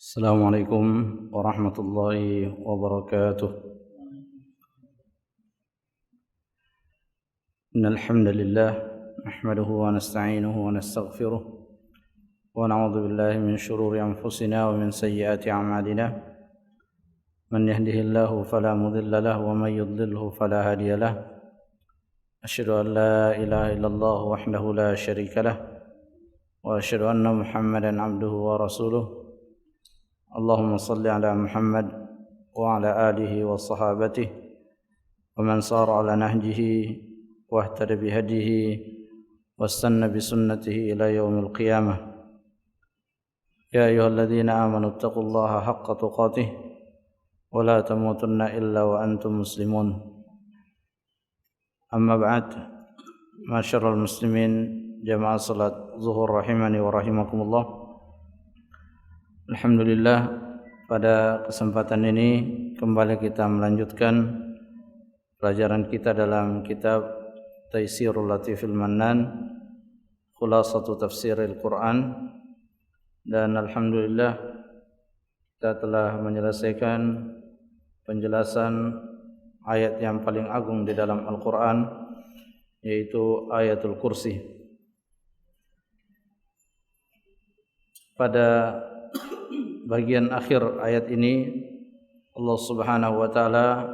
السلام عليكم ورحمة الله وبركاته. إن الحمد لله نحمده ونستعينه ونستغفره ونعوذ بالله من شرور أنفسنا ومن سيئات أعمالنا. من يهده الله فلا مضل له ومن يضلله فلا هادي له. أشهد أن لا إله إلا الله وحده لا شريك له وأشهد أن محمدا عبده ورسوله. اللهم صل على محمد وعلى آله وصحابته ومن صار على نهجه واهتدى بهديه واستنى بسنته إلى يوم القيامة. يا أيها الذين آمنوا اتقوا الله حق تقاته ولا تموتن إلا وأنتم مسلمون. أما بعد، معاشر المسلمين jamaah salat zuhur rahimani wa rahimakumullah. Alhamdulillah, pada kesempatan ini kembali kita melanjutkan pelajaran kita dalam kitab Taisirul Latifil Mannan, Khulasatu Tafsiril Quran. Dan alhamdulillah kita telah menyelesaikan penjelasan ayat yang paling agung di dalam Al-Quran, yaitu ayatul kursi. Pada bagian akhir ayat ini Allah Subhanahu wa taala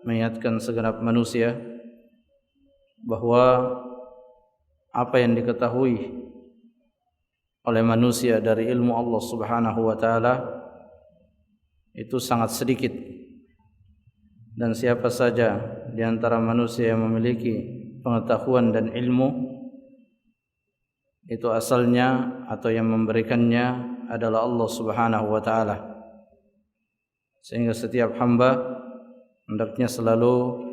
mengingatkan segenap manusia bahwa apa yang diketahui oleh manusia dari ilmu Allah Subhanahu wa taala itu sangat sedikit, dan siapa saja di antara manusia yang memiliki pengetahuan dan ilmu itu asalnya atau yang memberikannya adalah Allah Subhanahu wa taala. Sehingga setiap hamba hendaknya selalu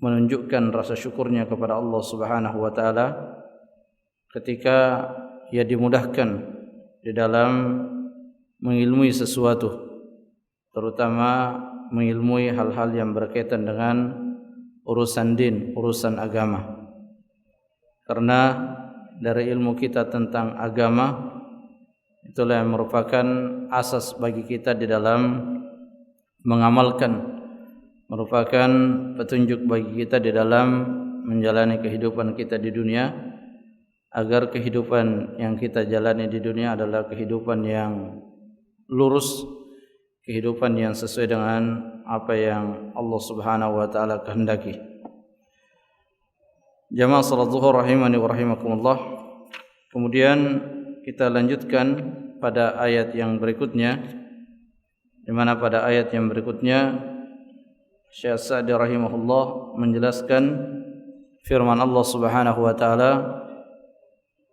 menunjukkan rasa syukurnya kepada Allah Subhanahu wa taala ketika ia dimudahkan di dalam mengilmui sesuatu, terutama mengilmui hal-hal yang berkaitan dengan urusan din, urusan agama. Karena dari ilmu kita tentang agama, itulah yang merupakan asas bagi kita di dalam mengamalkan, merupakan petunjuk bagi kita di dalam menjalani kehidupan kita di dunia, agar kehidupan yang kita jalani di dunia adalah kehidupan yang lurus, kehidupan yang sesuai dengan apa yang Allah Subhanahu wa taala kehendaki. Jamaah salat zuhur rahimani wa rahimakumullah. Kemudian kita lanjutkan pada ayat yang berikutnya, di mana pada ayat yang berikutnya Syekh Sa'di rahimahullah menjelaskan firman Allah Subhanahu wa taala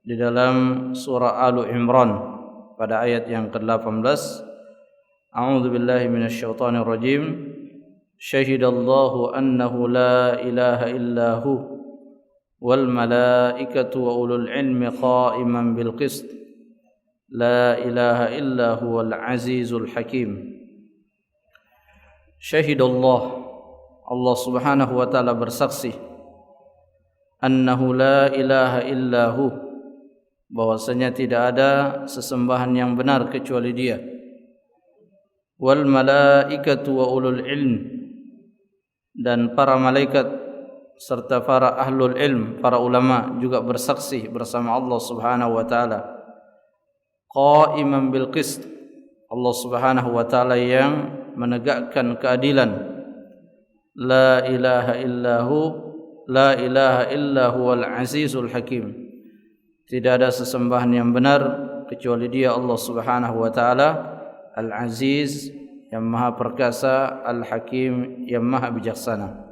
di dalam surah Al Imran pada ayat yang ke-18. A'udzu billahi minasyaitonir rajim. Syahidallahu annahu la ilaha illahu wal malaikatu wa ulul ilmi qa'iman bil qist. La ilaha illa huwal azizul hakim. Syahidallah, Allah Subhanahu wa taala bersaksi, annahu la ilaha illahu, bahwasanya tidak ada sesembahan yang benar kecuali Dia. Wal malaikatu wa ulul ilm, dan para malaikat serta para ahlul ilm, para ulama juga bersaksi bersama Allah Subhanahu wa taala. Qa'iman bil qist, Allah Subhanahu wa taala yang menegakkan keadilan. La ilaha illahu, la ilaha illa huwal azizul hakim. Tidak ada sesembahan yang benar kecuali Dia, Allah Subhanahu wa taala, Al-Aziz, yang maha perkasa, Al-Hakim, yang maha bijaksana.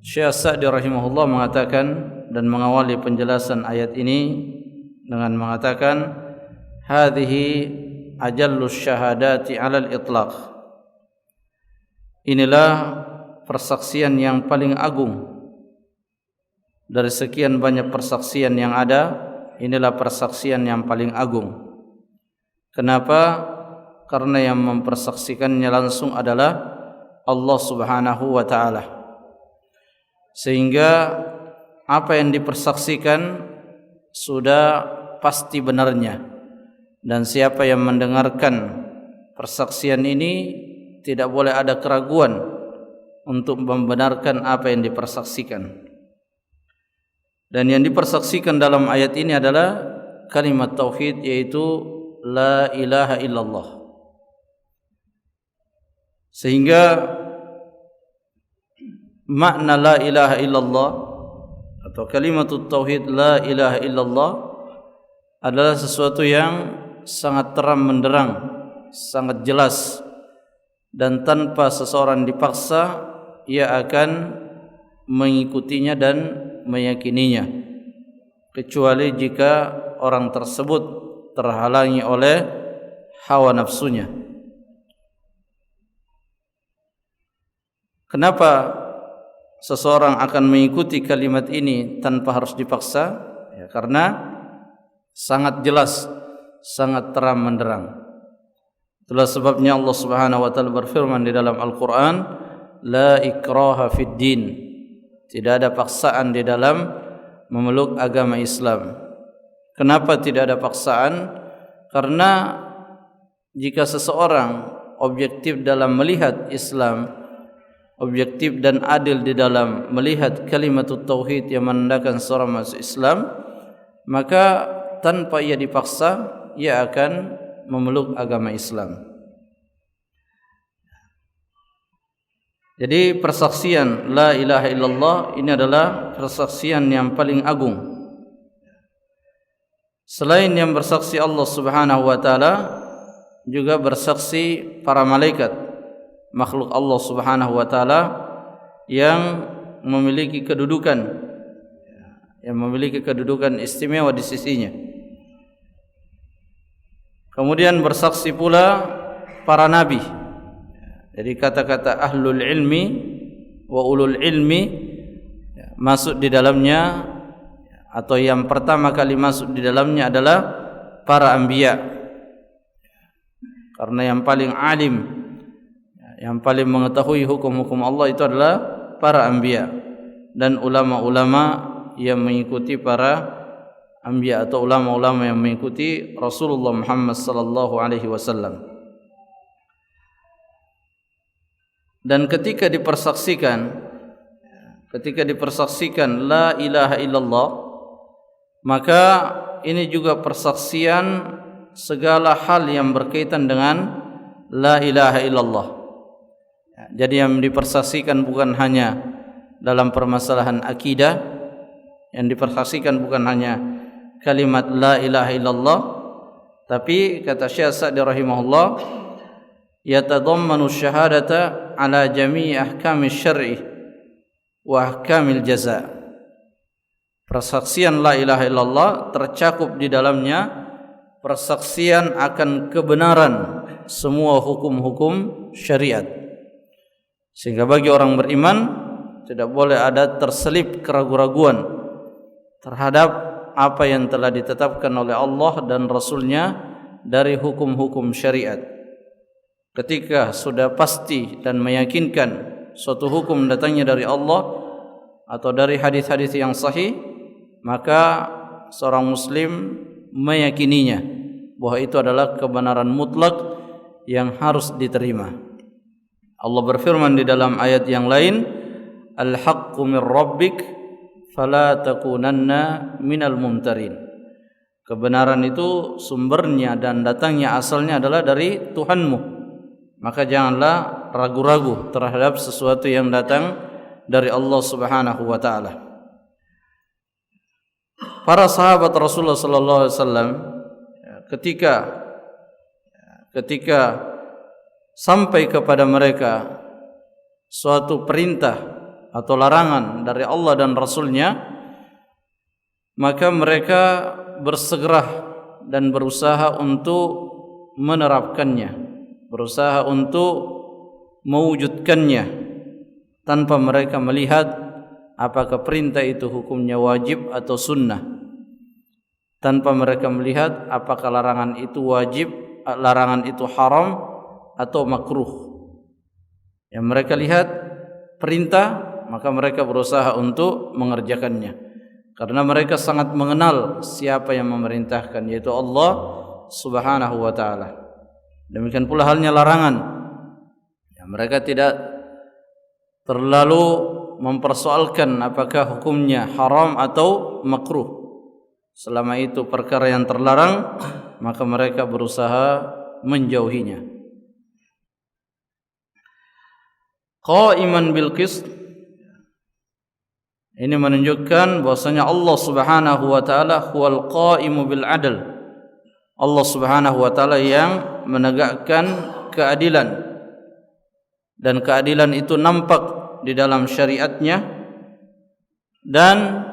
Syekh Sa'di rahimahullah mengatakan dan mengawali penjelasan ayat ini dengan mengatakan, hadhihi ajallus syahadati 'alal itlaq. Inilah persaksian yang paling agung dari sekian banyak persaksian yang ada. Inilah persaksian yang paling agung. Kenapa? Karena yang mempersaksikannya langsung adalah Allah Subhanahu wa taala. Sehingga apa yang dipersaksikan sudah pasti benarnya, dan siapa yang mendengarkan persaksian ini tidak boleh ada keraguan untuk membenarkan apa yang dipersaksikan. Dan yang dipersaksikan dalam ayat ini adalah kalimat tauhid, yaitu la ilaha illallah. Sehingga makna la ilaha illallah atau kalimat tauhid la ilaha illallah adalah sesuatu yang sangat terang benderang, sangat jelas, dan tanpa seseorang dipaksa ia akan mengikutinya dan meyakininya, kecuali jika orang tersebut terhalangi oleh hawa nafsunya. Kenapa seseorang akan mengikuti kalimat ini tanpa harus dipaksa? Ya, karena sangat jelas, sangat terang benderang. Itulah sebabnya Allah Subhanahu wa taala berfirman di dalam Al-Qur'an, la ikraha fid din. Tidak ada paksaan di dalam memeluk agama Islam. Kenapa tidak ada paksaan? Karena jika seseorang objektif dalam melihat Islam, objektif dan adil di dalam melihat kalimat tauhid yang menandakan seorang masuk Islam, maka tanpa ia dipaksa ia akan memeluk agama Islam. Jadi persaksian la ilaha illallah ini adalah persaksian yang paling agung. Selain yang bersaksi Allah Subhanahu wa taala, juga bersaksi para malaikat, makhluk Allah Subhanahu wa taala yang memiliki kedudukan istimewa di sisinya. Kemudian bersaksi pula para nabi. Jadi kata-kata ahlul ilmi wa ulul ilmi masuk di dalamnya, atau yang pertama kali masuk di dalamnya adalah para anbiya. Karena yang paling alim, yang paling mengetahui hukum-hukum Allah itu adalah para anbiya dan ulama-ulama yang mengikuti para anbiya atau ulama-ulama yang mengikuti Rasulullah Muhammad sallallahu alaihi wasallam. Dan ketika dipersaksikan la ilaha illallah, maka ini juga persaksian segala hal yang berkaitan dengan la ilaha illallah. Jadi yang dipersaksikan bukan hanya dalam permasalahan akidah, yang dipersaksikan bukan hanya kalimat la ilaha illallah, tapi kata Syekh Sa'di rahimahullah, yatadammanu syahadata ala jami'i ahkami syar'i wa ahkamil jaza. Persaksian la ilaha illallah tercakup di dalamnya persaksian akan kebenaran semua hukum-hukum syariat. Sehingga bagi orang beriman tidak boleh ada terselip keraguan-raguan terhadap apa yang telah ditetapkan oleh Allah dan Rasul-Nya dari hukum-hukum syariat. Ketika sudah pasti dan meyakinkan suatu hukum datangnya dari Allah atau dari hadis-hadis yang sahih, maka seorang muslim meyakininya bahwa itu adalah kebenaran mutlak yang harus diterima. Allah berfirman di dalam ayat yang lain, al-haqqu mir rabbik fala takunanna minal mumtarin. Kebenaran itu sumbernya dan datangnya asalnya adalah dari Tuhanmu, maka janganlah ragu-ragu terhadap sesuatu yang datang dari Allah Subhanahu wa taala. Para sahabat Rasulullah sallallahu alaihi wasallam ketika sampai kepada mereka suatu perintah atau larangan dari Allah dan Rasul-Nya, maka mereka bersegera dan berusaha untuk menerapkannya, berusaha untuk mewujudkannya tanpa mereka melihat apakah perintah itu hukumnya wajib atau sunnah, tanpa mereka melihat apakah larangan itu wajib, larangan itu haram atau makruh. Yang mereka lihat perintah, maka mereka berusaha untuk mengerjakannya, karena mereka sangat mengenal siapa yang memerintahkan, yaitu Allah Subhanahu wa taala. Demikian pula halnya larangan. Ya, mereka tidak terlalu mempersoalkan apakah hukumnya haram atau makruh. Selama itu perkara yang terlarang, maka mereka berusaha menjauhinya. Qa'iman bil qist, ini menunjukkan bahwasanya Allah Subhanahu wa taala huwal qa'imu bil adl. Allah Subhanahu wa taala yang menegakkan keadilan, dan keadilan itu nampak di dalam syariatnya, dan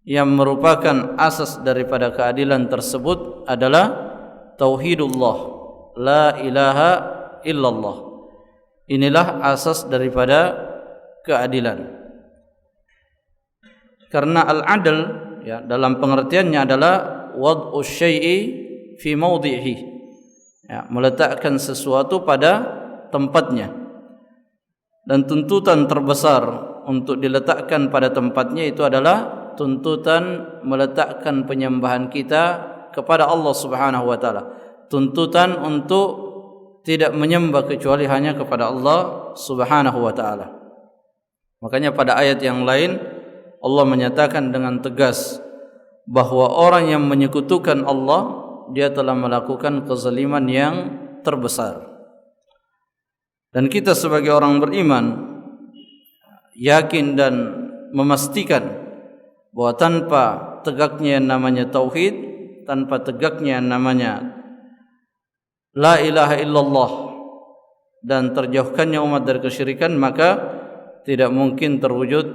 yang merupakan asas daripada keadilan tersebut adalah tauhidullah, la ilaha illallah. Inilah asas daripada keadilan. Karena al-adl, ya, dalam pengertiannya adalah wad'u syai'i fi mawdi'ihi, ya, meletakkan sesuatu pada tempatnya. Dan tuntutan terbesar untuk diletakkan pada tempatnya itu adalah tuntutan meletakkan penyembahan kita kepada Allah Subhanahu wa taala. Tuntutan untuk tidak menyembah kecuali hanya kepada Allah Subhanahu wa taala. Makanya pada ayat yang lain Allah menyatakan dengan tegas bahwa orang yang menyekutukan Allah, dia telah melakukan kezaliman yang terbesar. Dan kita sebagai orang beriman yakin dan memastikan bahwa tanpa tegaknya yang namanya tauhid, tanpa tegaknya yang namanya la ilaha illallah, dan terjauhkannya umat dari kesyirikan, maka tidak mungkin terwujud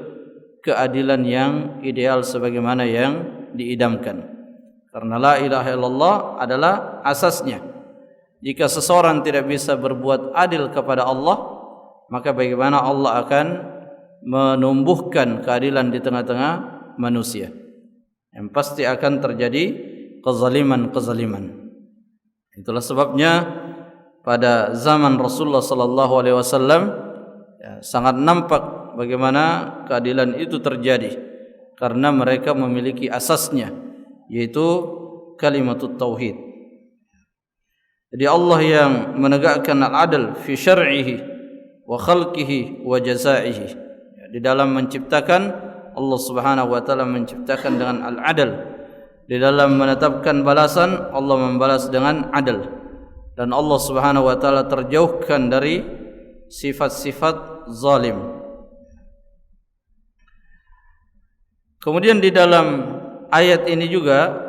keadilan yang ideal sebagaimana yang diidamkan. Karena la ilaha illallah adalah asasnya. Jika seseorang tidak bisa berbuat adil kepada Allah, maka bagaimana Allah akan menumbuhkan keadilan di tengah-tengah manusia? Yang pasti akan terjadi kezaliman-kezaliman. Itulah sebabnya pada zaman Rasulullah sallallahu alaihi wasallam sangat nampak bagaimana keadilan itu terjadi, karena mereka memiliki asasnya, yaitu kalimatut tauhid. Jadi Allah yang menegakkan al-adl fi syar'ihi wa khalqihi wa jazaihi. Di dalam menciptakan, Allah Subhanahu wa taala menciptakan dengan al-adl. Di dalam menetapkan balasan, Allah membalas dengan adl. Dan Allah Subhanahu wa taala terjauhkan dari sifat-sifat zalim. Kemudian di dalam ayat ini juga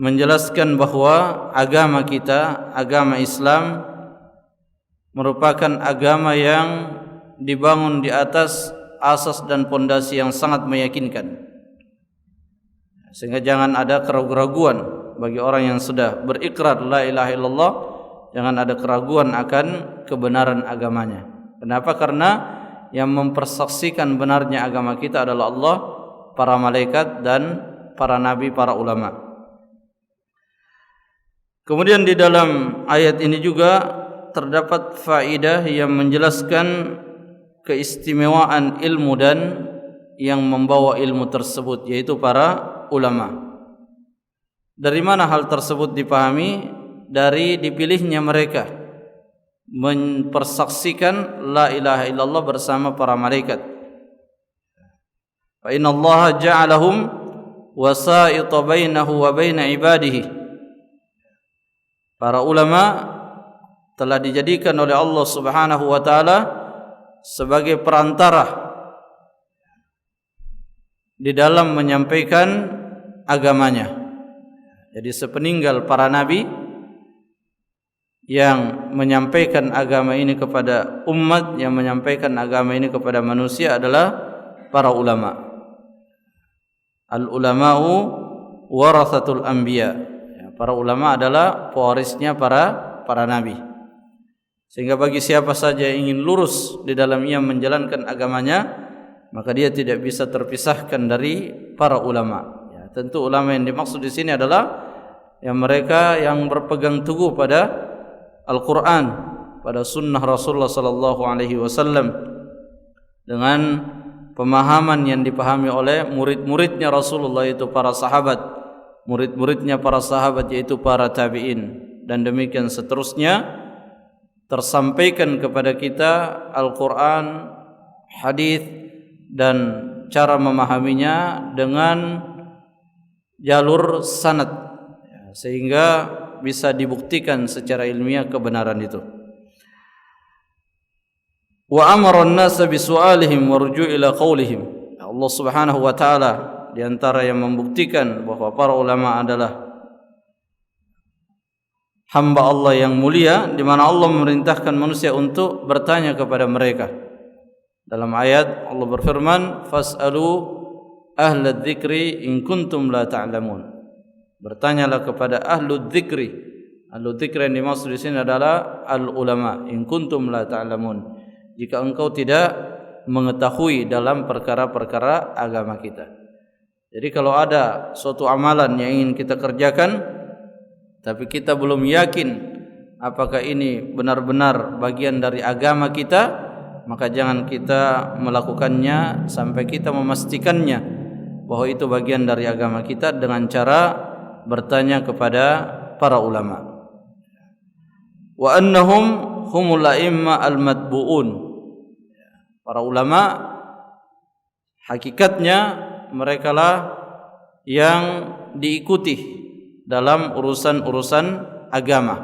menjelaskan bahwa agama kita, agama Islam, merupakan agama yang dibangun di atas asas dan pondasi yang sangat meyakinkan. Sehingga jangan ada keraguan bagi orang yang sudah berikrar la ilaha illallah, jangan ada keraguan akan kebenaran agamanya. Kenapa? Karena yang mempersaksikan benarnya agama kita adalah Allah, para malaikat, dan para nabi, para ulama. Kemudian di dalam ayat ini juga terdapat faedah yang menjelaskan keistimewaan ilmu dan yang membawa ilmu tersebut, yaitu para ulama. Dari mana hal tersebut dipahami? Dari dipilihnya mereka mempersaksikan la ilaha illallah bersama para malaikat. Fa inna Allah ja'alahum wasa'ita bainahu wa baina ibadihi. Para ulama telah dijadikan oleh Allah Subhanahu wa taala sebagai perantara di dalam menyampaikan agamanya. Jadi sepeninggal para nabi, yang menyampaikan agama ini kepada umat, yang menyampaikan agama ini kepada manusia adalah para ulama. Al-ulama'u warathatul anbiya. Para ulama adalah pewarisnya para nabi. Sehingga bagi siapa saja yang ingin lurus di dalam ia menjalankan agamanya, maka dia tidak bisa terpisahkan dari para ulama. Ya, tentu ulama yang dimaksud di sini adalah yang mereka yang berpegang teguh pada Al-Quran, pada sunnah Rasulullah sallallahu alaihi wasallam, dengan pemahaman yang dipahami oleh murid-muridnya Rasulullah, itu para sahabat, murid-muridnya para sahabat yaitu para tabi'in, dan demikian seterusnya, tersampaikan kepada kita Al-Quran, hadis, dan cara memahaminya dengan jalur sanad, sehingga bisa dibuktikan secara ilmiah kebenaran itu. Wa amara an-nasa bisu'alihim warju' ila qaulihim. Allah Subhanahu wa taala di antara yang membuktikan bahwa para ulama adalah hamba Allah yang mulia, di mana Allah memerintahkan manusia untuk bertanya kepada mereka. Dalam ayat Allah berfirman, "Fas'alu ahla dzikri in kuntum la ta'lamun." Bertanyalah kepada ahlu dzikri. Ahlu dzikri yang dimaksud di sini adalah al-ulama, in kuntum la ta'lamun. Jika engkau tidak mengetahui dalam perkara-perkara agama kita. Jadi kalau ada suatu amalan yang ingin kita kerjakan, tapi kita belum yakin apakah ini benar-benar bagian dari agama kita, maka jangan kita melakukannya sampai kita memastikannya bahwa itu bagian dari agama kita dengan cara bertanya kepada para ulama. Wa annahum humul a'imma al-matbu'un. Para ulama hakikatnya merekalah yang diikuti dalam urusan-urusan agama.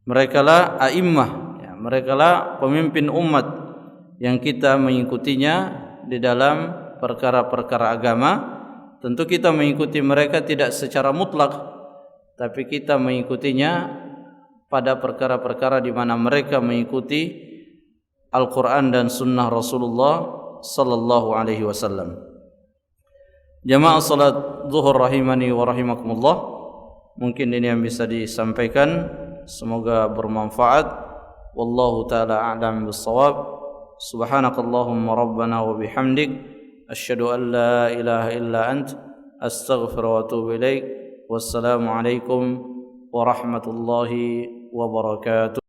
Merekalah a'immah, merekalah pemimpin umat yang kita mengikutinya di dalam perkara-perkara agama. Tentu kita mengikuti mereka tidak secara mutlak, tapi kita mengikutinya pada perkara-perkara di mana mereka mengikuti Al-Quran dan Sunnah Rasulullah sallallahu alaihi wasallam. Jamaah salat zuhur rahimani wa rahimakumullah, mungkin ini yang bisa disampaikan, semoga bermanfaat. Wallahu ta'ala a'lam bis-shawab. Subhanakallahumma rabbana wa bihamdik, asyhadu an la ilaha illa ant, astaghfiruka wa atubu ilaik. Wassalamu alaikum warahmatullahi wabarakatuh.